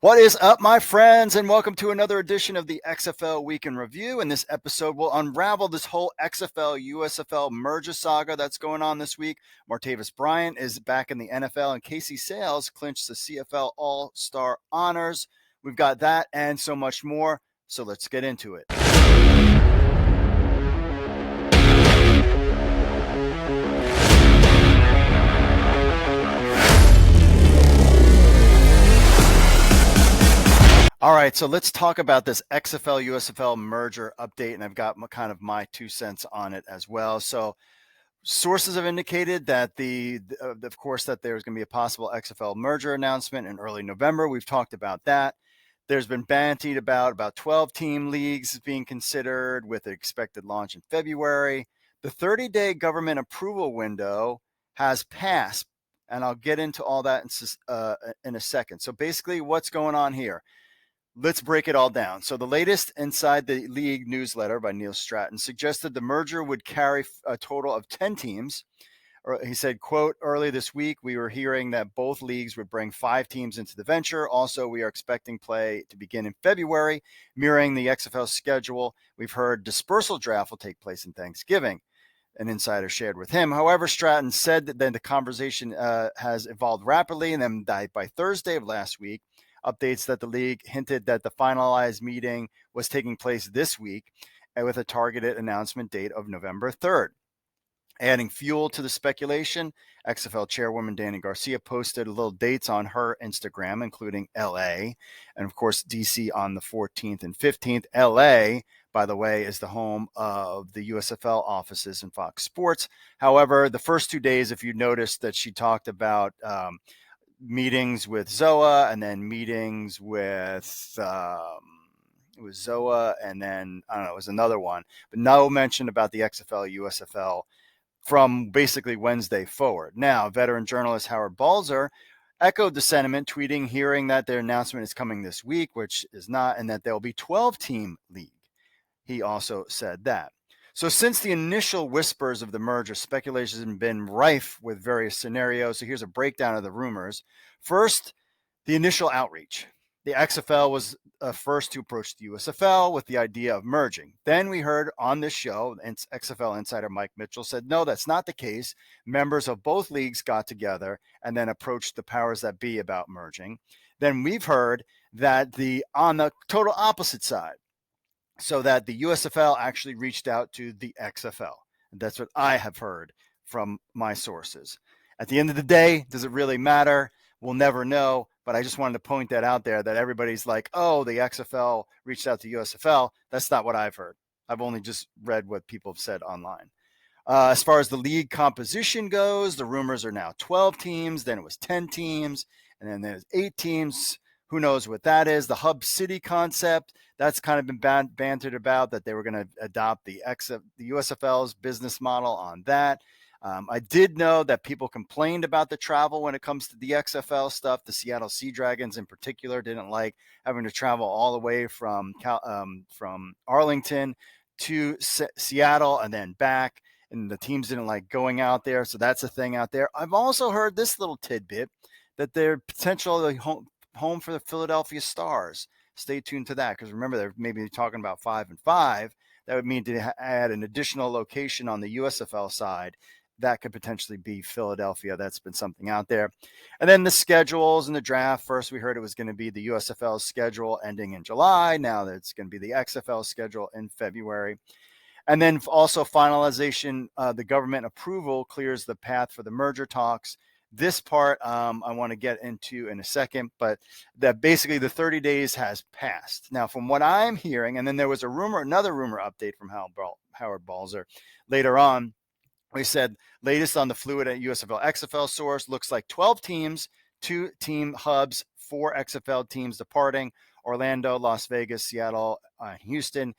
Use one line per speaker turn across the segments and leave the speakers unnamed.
What is up, my friends, and welcome to another edition of the XFL Week in Review. In this episode, we'll unravel this whole XFL USFL merger saga that's going on this week. Martavis Bryant is back in the NFL, and Casey Sales clinched the CFL All-Star honors. We've got that and so much more, so let's get into it. All right, so let's talk about this XFL USFL merger update, and I've got kind of my 2 cents on it as well. So sources have indicated that of course, that there's going to be a possible XFL merger announcement in early November. We've talked about that. There's been bantied about 12 team leagues being considered with an expected launch in February. The 30-day government approval window has passed, and I'll get into all that in a second. So basically, what's going on here? Let's break it all down. So the latest Inside the League newsletter by Neil Stratton suggested the merger would carry a total of 10 teams. He said, quote, early this week, we were hearing that both leagues would bring 5 teams into the venture. Also, we are expecting play to begin in February, mirroring the XFL schedule. We've heard dispersal draft will take place in Thanksgiving, an insider shared with him. However, Stratton said that then the conversation has evolved rapidly, and then by Thursday of last week, updates that the league hinted that the finalized meeting was taking place this week with a targeted announcement date of November 3rd. Adding fuel to the speculation, XFL chairwoman Danny Garcia posted little dates on her Instagram, including LA, and of course DC on the 14th and 15th. LA, by the way, is the home of the USFL offices and Fox Sports. However, the first 2 days, if you noticed that she talked about meetings with Zoa, and then meetings with it was Zoa, and then I don't know, it was another one, but no mention about the XFL USFL from basically Wednesday forward. Now, veteran journalist Howard Balzer echoed the sentiment, tweeting, hearing that their announcement is coming this week, which is not, and that there will be 12-team league. He also said that. So since the initial whispers of the merger, speculation has been rife with various scenarios. So here's a breakdown of the rumors. First, the initial outreach. The XFL was first to approach the USFL with the idea of merging. Then we heard on this show, XFL insider Mike Mitchell said, no, that's not the case. Members of both leagues got together and then approached the powers that be about merging. Then we've heard that on the total opposite side, so that the USFL actually reached out to the XFL. And that's what I have heard from my sources. At the end of the day, does it really matter? We'll never know. But I just wanted to point that out there, that everybody's like, oh, the XFL reached out to USFL. That's not what I've heard. I've only just read what people have said online. As far as the league composition goes, the rumors are now 12 teams. Then it was 10 teams. And then there's 8 teams. Who knows what that is? The hub city concept, that's kind of been bantered about, that they were going to adopt the USFL's business model on that. I did know that people complained about the travel when it comes to the XFL stuff. The Seattle Sea Dragons in particular didn't like having to travel all the way from Arlington to Seattle and then back. And the teams didn't like going out there. So that's a thing out there. I've also heard this little tidbit that they're potentially home for the Philadelphia Stars. Stay tuned to that, because remember, they're maybe talking about 5 and 5. That would mean to add an additional location on the USFL side. That could potentially be Philadelphia. That's been something out there. And then the schedules and the draft. First, we heard it was going to be the USFL schedule ending in July. Now that it's going to be the XFL schedule in February. And then also finalization, the government approval clears the path for the merger talks. This part I want to get into in a second, but that basically the 30 days has passed. Now, from what I'm hearing, and then there was another rumor update from Howard Balzer later on. We said latest on the fluid at USFL XFL source, looks like 12 teams, 2 team hubs, 4 XFL teams departing. Orlando, Las Vegas, Seattle, Houston.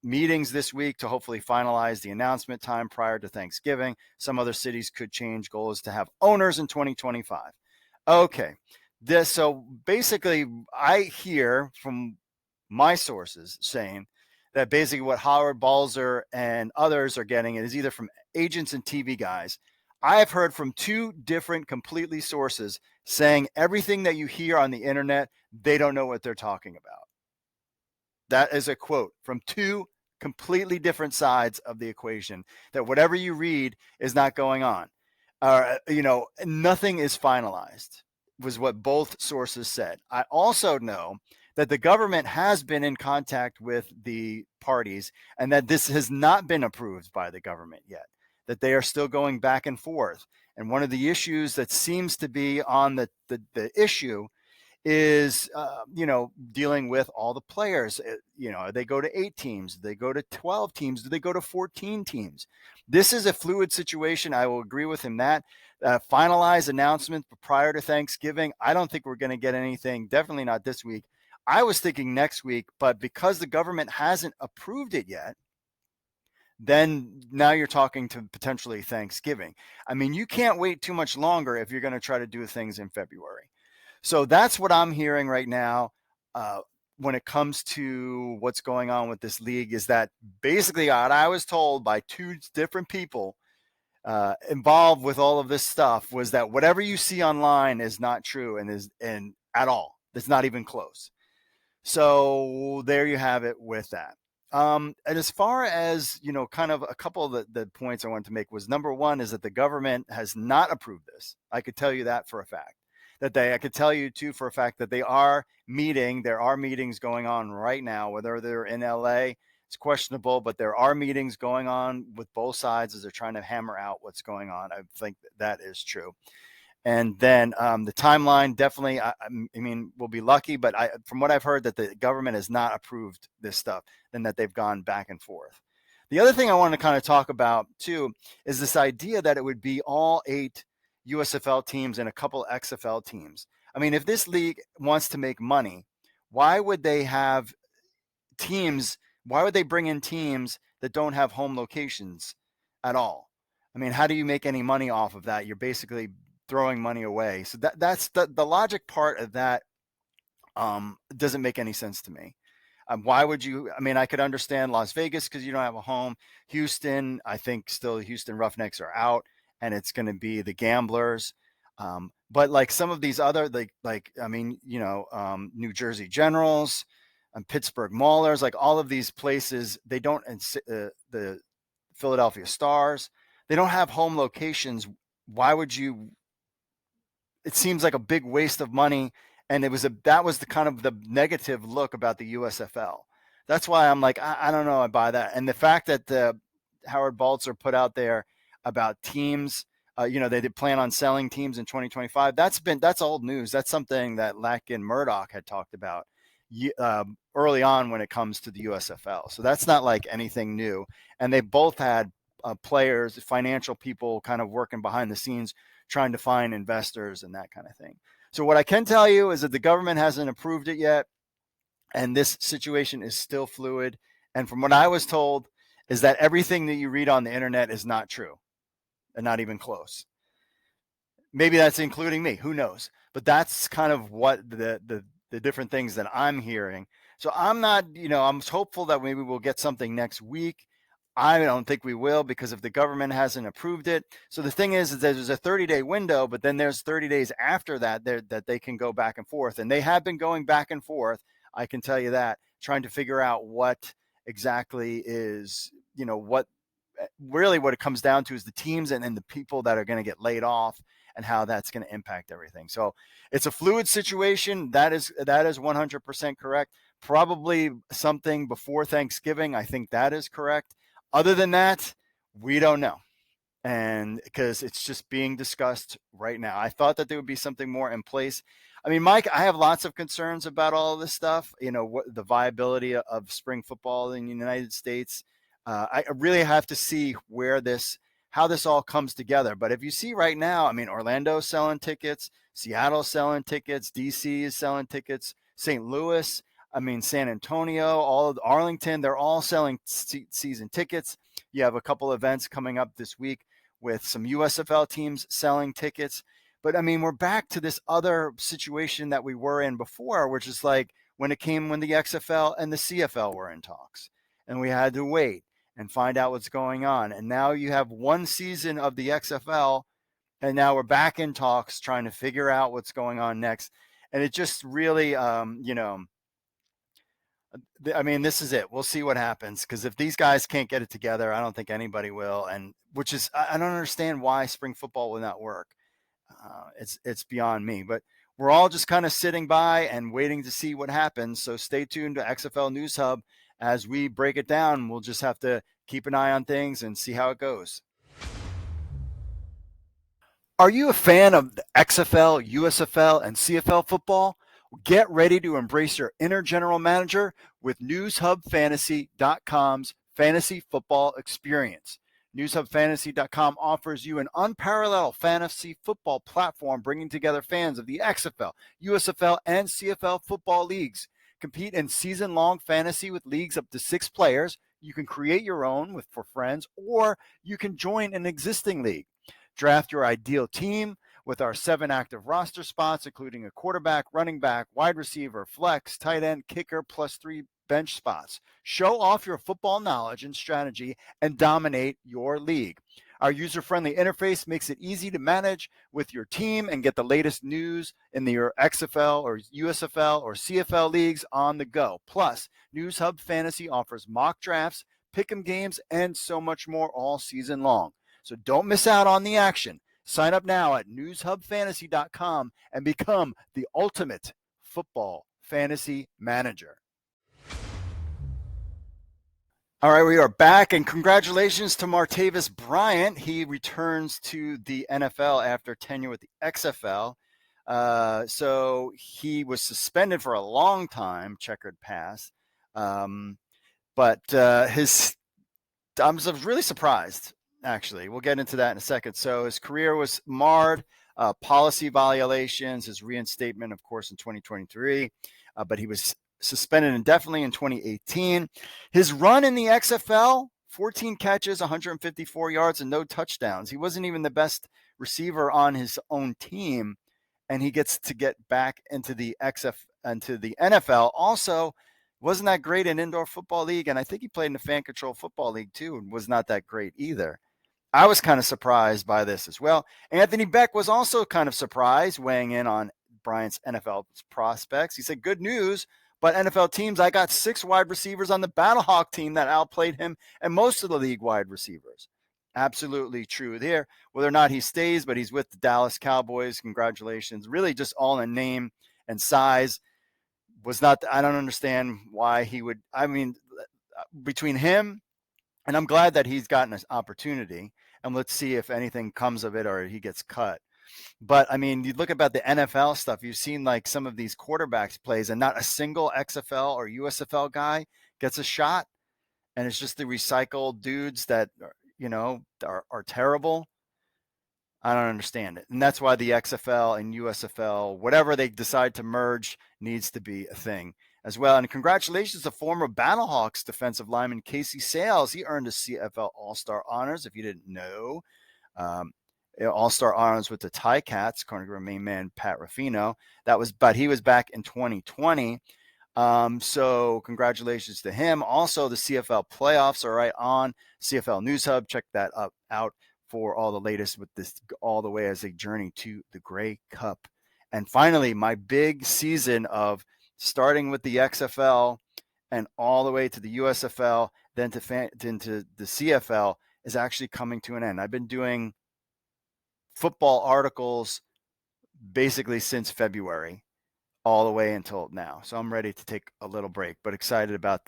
Meetings this week to hopefully finalize the announcement time prior to Thanksgiving. Some other cities could change. Goal is to have owners in 2025. Okay. So basically, I hear from my sources saying that basically what Howard Balzer and others are getting is either from agents and TV guys. I have heard from two different completely sources saying everything that you hear on the internet, they don't know what they're talking about. That is a quote from two completely different sides of the equation, that whatever you read is not going on. Nothing is finalized, was what both sources said. I also know that the government has been in contact with the parties and that this has not been approved by the government yet, that they are still going back and forth. And one of the issues that seems to be on the issue is dealing with all the players. They go to 8 teams, they go to 12 teams, do they go to 14 teams? This is a fluid situation. I will agree with him that finalized announcement prior to Thanksgiving, I don't think we're going to get anything, definitely not this week. I was thinking next week, but because the government hasn't approved it yet, then now you're talking to potentially Thanksgiving. I mean, you can't wait too much longer if you're going to try to do things in February. So that's what I'm hearing right now when it comes to what's going on with this league, is that basically what I was told by two different people involved with all of this stuff was that whatever you see online is not true and at all. It's not even close. So there you have it with that. And as far as, kind of a couple of the points I wanted to make was, number one is that the government has not approved this. I could tell you that for a fact. I could tell you too for a fact that they are meeting. There are meetings going on right now, whether they're in LA, it's questionable, but there are meetings going on with both sides as they're trying to hammer out what's going on. I think that is true. And then the timeline, definitely, I mean, we'll be lucky, but from what I've heard, that the government has not approved this stuff and that they've gone back and forth. The other thing I want to kind of talk about too is this idea that it would be all 8 USFL teams and a couple XFL teams. I mean, if this league wants to make money, why would they have teams? Why would they bring in teams that don't have home locations at all? I mean, how do you make any money off of that? You're basically throwing money away. So that's the logic part of that doesn't make any sense to me. Why would you? I mean, I could understand Las Vegas because you don't have a home. Houston, I think still Houston Roughnecks are out, and it's going to be the Gamblers. But like some of these other, New Jersey Generals and Pittsburgh Maulers, like all of these places, they don't. The Philadelphia Stars, they don't have home locations. Why would you? It seems like a big waste of money. And that was the kind of the negative look about the USFL. That's why I'm like, I don't know, I buy that. And the fact that Howard Balzer put out there about teams, they did plan on selling teams in 2025. That's old news. That's something that Lack and Murdoch had talked about early on when it comes to the USFL. So that's not like anything new. And they both had players, financial people kind of working behind the scenes, trying to find investors and that kind of thing. So what I can tell you is that the government hasn't approved it yet, and this situation is still fluid. And from what I was told is that everything that you read on the internet is not true and not even close. Maybe that's including me, who knows? But that's kind of what the different things that I'm hearing. So I'm not, I'm hopeful that maybe we'll get something next week. I don't think we will, because if the government hasn't approved it. So the thing is that there's a 30-day window, but then there's 30 days after that that they can go back and forth. And they have been going back and forth, I can tell you that, trying to figure out what exactly is, what it comes down to is the teams and the people that are going to get laid off and how that's going to impact everything. So it's a fluid situation. That is 100% correct. Probably something before Thanksgiving. I think that is correct. Other than that, we don't know. And because it's just being discussed right now. I thought that there would be something more in place. I mean, Mike, I have lots of concerns about all of this stuff. What the viability of spring football in the United States. I really have to see how this all comes together. But if you see right now, I mean, Orlando's selling tickets, Seattle's selling tickets, DC is selling tickets, St. Louis, San Antonio, all of Arlington, they're all selling season tickets. You have a couple events coming up this week with some USFL teams selling tickets. But we're back to this other situation that we were in before, which is like when the XFL and the CFL were in talks, and we had to wait. and find out what's going on. And now you have one season of the XFL, and now we're back in talks trying to figure out what's going on next. And it just really, I mean, this is it. We'll see what happens, because if these guys can't get it together, I don't think anybody will. And which is, I don't understand why spring football will not work. It's beyond me. But we're all just kind of sitting by and waiting to see what happens. So stay tuned to XFL News Hub as we break it down. We'll just have to keep an eye on things and see how it goes. Are you a fan of the XFL, USFL, and CFL football? Get ready to embrace your inner general manager with NewsHubFantasy.com's fantasy football experience. NewsHubFantasy.com offers you an unparalleled fantasy football platform, bringing together fans of the XFL, USFL, and CFL football leagues. Compete in season-long fantasy with leagues up to 6 players. You can create your own for friends, or you can join an existing league. Draft your ideal team with our 7 active roster spots, including a quarterback, running back, wide receiver, flex, tight end, kicker, plus 3 bench spots. Show off your football knowledge and strategy and dominate your league. Our user-friendly interface makes it easy to manage with your team and get the latest news in your XFL or USFL or CFL leagues on the go. Plus, NewsHub Fantasy offers mock drafts, pick'em games, and so much more all season long. So don't miss out on the action. Sign up now at newshubfantasy.com and become the ultimate football fantasy manager. All right, we are back, and congratulations to Martavis Bryant. He returns to the NFL after tenure with the XFL. So he was suspended for a long time, checkered past. But I was really surprised, actually. We'll get into that in a second. So his career was marred, policy violations, his reinstatement, of course, in 2023. But he was suspended indefinitely in 2018. His run in the XFL, 14 catches, 154 yards, and no touchdowns. He wasn't even the best receiver on his own team, and he gets to get back into the NFL. Also, wasn't that great in indoor football league, and I think he played in the fan control football league too, and was not that great either. I was kind of surprised by this as well. Anthony Beck was also kind of surprised, weighing in on Bryant's NFL prospects. He said, "Good news, but NFL teams, I got 6 wide receivers on the Battlehawk team that outplayed him and most of the league wide receivers." Absolutely true there. Whether or not he stays, but he's with the Dallas Cowboys. Congratulations. Really just all in name and size. Was not, I don't understand why he would, I mean, between him, and I'm glad that he's gotten an opportunity, and let's see if anything comes of it or he gets cut. But I mean, you look about the NFL stuff, you've seen like some of these quarterbacks plays, and not a single XFL or USFL guy gets a shot. And it's just the recycled dudes that, are terrible. I don't understand it. And that's why the XFL and USFL, whatever they decide to merge, needs to be a thing as well. And congratulations to former Battlehawks defensive lineman Casey Sales. He earned a CFL All-Star honors, if you didn't know. All-Star honors with the Ticats, according to our main man, Pat Ruffino. But he was back in 2020. So congratulations to him. Also, the CFL playoffs are right on CFL News Hub. Check that out for all the latest with this, all the way as they journey to the Grey Cup. And finally, my big season of starting with the XFL and all the way to the USFL, then to the CFL, is actually coming to an end. I've been doing football articles basically since February, all the way until now. So I'm ready to take a little break, but excited about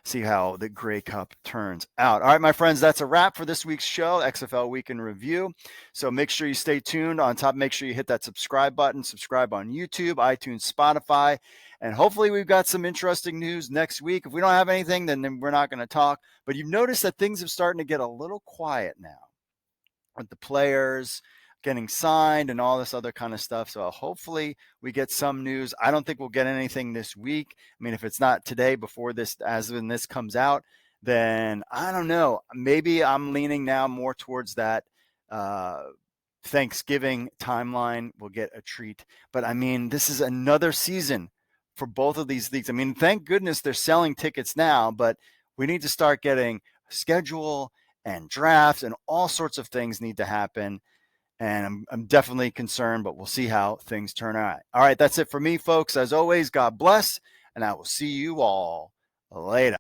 see how the Grey Cup turns out. All right, my friends, that's a wrap for this week's show, XFL Week in Review. So make sure you stay tuned. On top, make sure you hit that subscribe button. Subscribe on YouTube, iTunes, Spotify, and hopefully we've got some interesting news next week. If we don't have anything, then we're not going to talk. But you've noticed that things have started to get a little quiet now with the players getting signed and all this other kind of stuff. So hopefully we get some news. I don't think we'll get anything this week. I mean, if it's not today before this, as when this comes out, then I don't know. Maybe I'm leaning now more towards that Thanksgiving timeline. We'll get a treat. But I mean, this is another season for both of these leagues. I mean, thank goodness they're selling tickets now, but we need to start getting schedule and drafts and all sorts of things need to happen. And I'm definitely concerned, but we'll see how things turn out. All right, that's it for me, folks. As always, God bless, and I will see you all later.